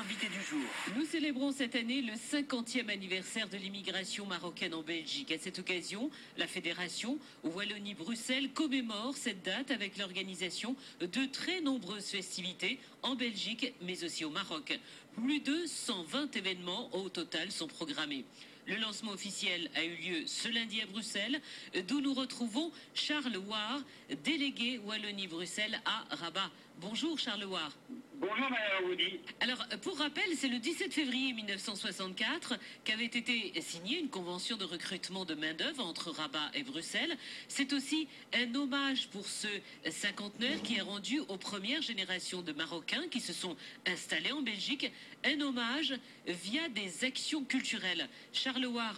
l'invité du jour. Nous célébrons cette année le 50e anniversaire de l'immigration marocaine en Belgique. À cette occasion, la Fédération Wallonie-Bruxelles commémore cette date avec l'organisation de très nombreuses festivités en Belgique, mais aussi au Maroc. Plus de 120 événements au total sont programmés. Le lancement officiel a eu lieu ce lundi à Bruxelles, d'où nous retrouvons Charles War, délégué Wallonie-Bruxelles à Rabat. Bonjour Charles War. Bonjour Madame Aoudi. Alors, pour rappel, c'est le 17 février 1964 qu'avait été signée une convention de recrutement de main-d'œuvre entre Rabat et Bruxelles. C'est aussi un hommage pour ce cinquantenaire qui est rendu aux premières générations de Marocains qui se sont installés en Belgique. Un hommage via des actions culturelles. Charles War,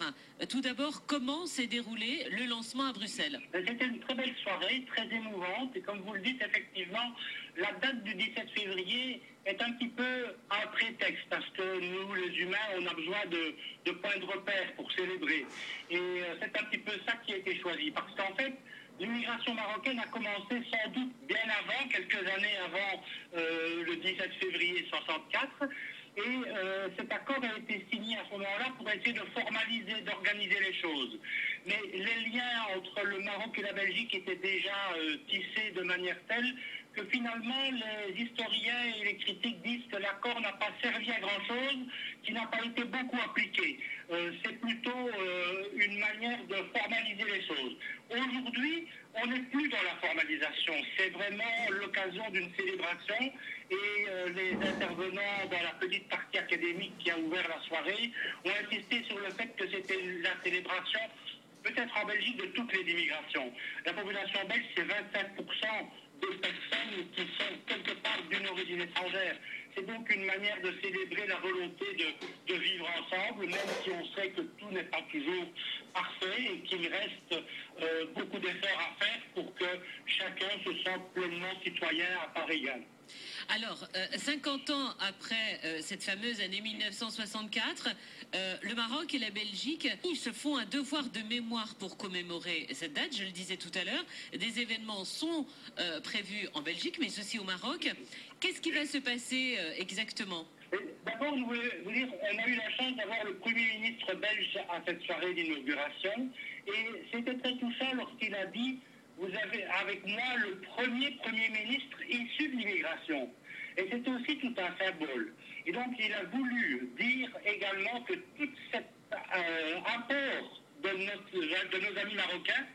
tout d'abord, comment s'est déroulé le lancement à Bruxelles? C'était une très belle soirée, très émouvante. Et comme vous le dites, effectivement, la date du 17 février est un petit peu un prétexte parce que nous, les humains, on a besoin de points de repère pour célébrer. Et c'est un petit peu ça qui a été choisi. Parce qu'en fait, l'immigration marocaine a commencé sans doute bien avant, quelques années avant le 17 février 64. Et cet accord a été signé à ce moment-là pour essayer de formaliser, d'organiser les choses. Mais les liens entre le Maroc et la Belgique étaient déjà tissés de manière telle que finalement les historiens et les critiques disent que l'accord n'a pas servi à grand-chose, qu'il n'a pas été beaucoup appliqué. C'est plutôt une manière de formaliser les choses. Aujourd'hui, on n'est plus dans la formalisation. C'est vraiment l'occasion d'une célébration et les intervenants dans la petite partie académique qui a ouvert la soirée ont insisté sur le fait que c'était la célébration peut-être en Belgique de toutes les immigrations. La population belge, c'est 25% de personnes qui sont quelque part d'une origine étrangère. C'est donc une manière de célébrer la volonté de vivre ensemble, même si on sait que tout n'est pas toujours parfait et qu'il reste beaucoup d'efforts à faire pour que chacun se sente pleinement citoyen à part égale. Alors, 50 ans après cette fameuse année 1964, le Maroc et la Belgique, ils se font un devoir de mémoire pour commémorer cette date, je le disais tout à l'heure. Des événements sont prévus en Belgique, mais aussi au Maroc. Qu'est-ce qui va se passer exactement? D'abord, je voulais vous dire, on a eu la chance d'avoir le Premier ministre belge à cette soirée d'inauguration. Et c'était très touchant lorsqu'il a dit: vous avez avec moi le Premier ministre issu de l'immigration. Et c'est aussi tout un symbole. Et donc il a voulu dire également que tout cet apport de nos amis marocains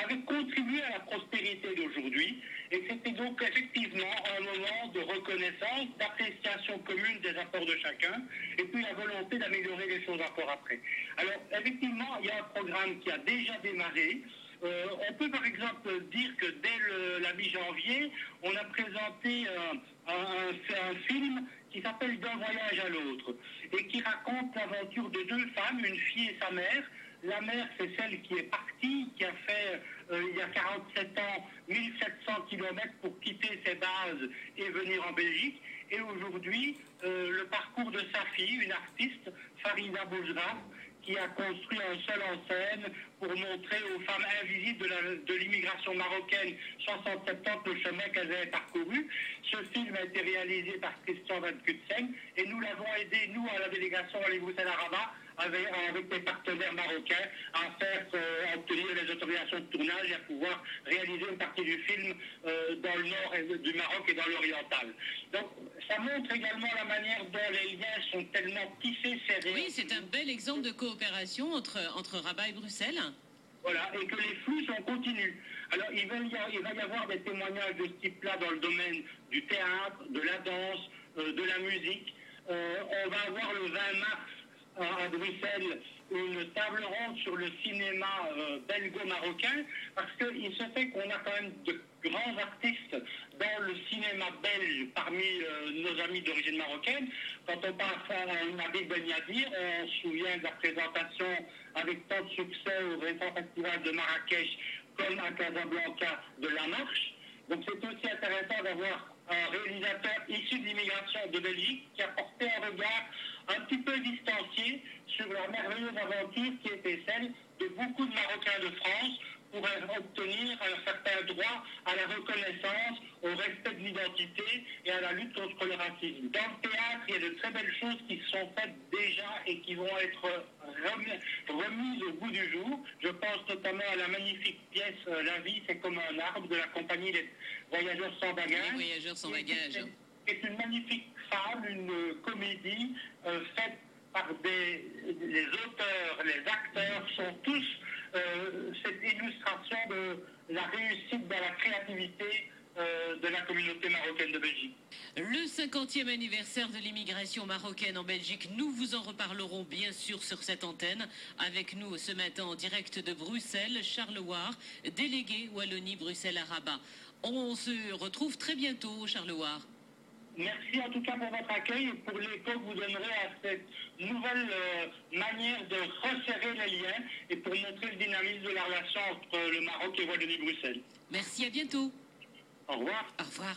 avait contribué à la prospérité d'aujourd'hui. Et c'était donc effectivement un moment de reconnaissance, d'appréciation commune des apports de chacun, et puis la volonté d'améliorer les choses encore après. Alors effectivement, il y a un programme qui a déjà démarré. On peut par exemple dire que dès la mi-janvier, on a présenté un film qui s'appelle D'un voyage à l'autre et qui raconte l'aventure de deux femmes, une fille et sa mère. La mère, c'est celle qui est partie, qui a fait il y a 47 ans 1700 km pour quitter ses bases et venir en Belgique. Et aujourd'hui, le parcours de sa fille, une artiste, Farida Boujraf, qui a construit un seul en scène pour montrer aux femmes invisibles de l'immigration marocaine 60-70 le chemin qu'elles avaient parcouru. Ce film a été réalisé par Christian Van Kutsen et nous l'avons aidé, nous, à la délégation Wallonie-Bruxelles-Rabat, avec des partenaires marocains, à obtenir les autorisations de tournage et à pouvoir réaliser une partie du film dans le nord du Maroc et dans l'oriental. Donc ça montre également la manière dont les liens sont tellement tissés, serrés. Oui, c'est un bel exemple de coopération entre Rabat et Bruxelles. Voilà, et que les flux sont continus. Alors, il va y avoir des témoignages de ce type-là dans le domaine du théâtre, de la danse, de la musique. On va avoir le 20 mars à Bruxelles une table ronde sur le cinéma belgo-marocain, parce qu'il se fait qu'on a quand même de grands artistes dans le cinéma belge parmi nos amis d'origine marocaine. Quand on pense à Nabil Ben Yadir, on se souvient de la présentation avec tant de succès au récent festival de Marrakech comme à Casablanca de La Marche. Donc c'est aussi intéressant d'avoir un réalisateur issu de l'immigration de Belgique qui a porté un regard un petit peu distancié sur la merveilleuse aventure qui était celle de beaucoup de Marocains de France pour obtenir un certain droit à la reconnaissance, au respect de l'identité et à la lutte contre le racisme. Dans le théâtre, il y a de très belles choses qui sont faites déjà et qui vont être remises au goût du jour. Je pense notamment à la magnifique pièce La vie, c'est comme un arbre de la compagnie Les Voyageurs sans bagages. Les Voyageurs sans bagages. C'est une magnifique fable, une comédie faite par les auteurs, les acteurs, sont tous cette illustration de la réussite dans la créativité de la communauté marocaine de Belgique. Le 50e anniversaire de l'immigration marocaine en Belgique, nous vous en reparlerons bien sûr sur cette antenne. Avec nous ce matin en direct de Bruxelles, Charles War, délégué Wallonie-Bruxelles-Arabat. On se retrouve très bientôt, Charles War. Merci en tout cas pour votre accueil et pour l'écho que vous donnerez à cette nouvelle manière de resserrer les liens et pour montrer le dynamisme de la relation entre le Maroc et Wallonie-Bruxelles. Merci, à bientôt. Au revoir. Au revoir.